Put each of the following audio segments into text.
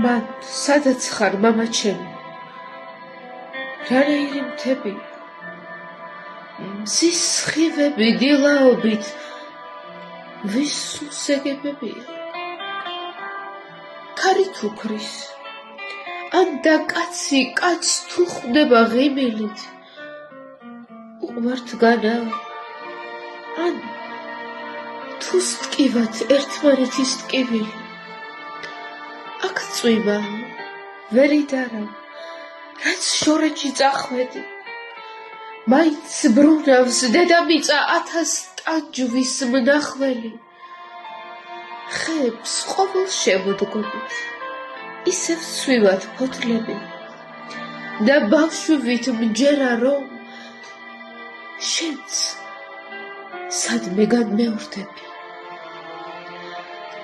მან სადაც ხარ მამა ჩემი რანაირი მთები მზის სხივები დილაობით ვის სულსეგებებია ქარი თუ ქრის ან და კაცი კაცს თუ ხვდება ღიმილით უყვართ-განა ან თუ სტკივათ ერთმანეთის ტკივილი აქ წვიმა ვერიდარა რაც შორეჩი წახვედი მაინც ბრუნავს დედამიწა 1000 ტანჯვის მნახველი ხეებს ყოველ შემოდგომით ისევ სვივათ ფოთლები და ბავშვით მჯერა რომ შენც სადმე განმეორდები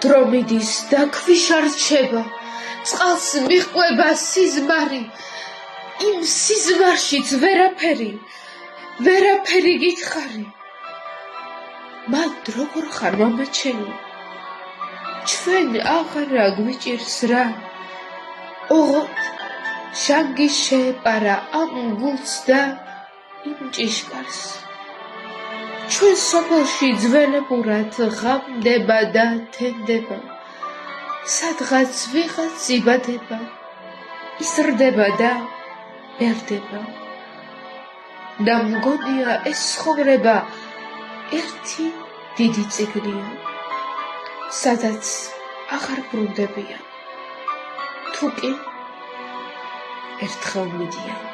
დრო მიდის და ქვიშა რჩება წყალს მიჰყვება სიზმარი იმ სიზმარშიც ვერაფერი გითხარი მან როგორ ხარ მამა ჩემი ჩვენ აღარა გვიჭირს რა ოღონდ შანგი შეეპარა ამ გულს და იმ ჭიშკარს ჩვენ სოფელში ძველებურად ღამდება და თენდება სადღაც ვიღაც იბადება ისრდება და ერდება და მგონია ეს ცხოვრება ერთი დიდი წიგნია სადაც აღარ ბრუნდებიან თუ კი ერთხელ მიდიან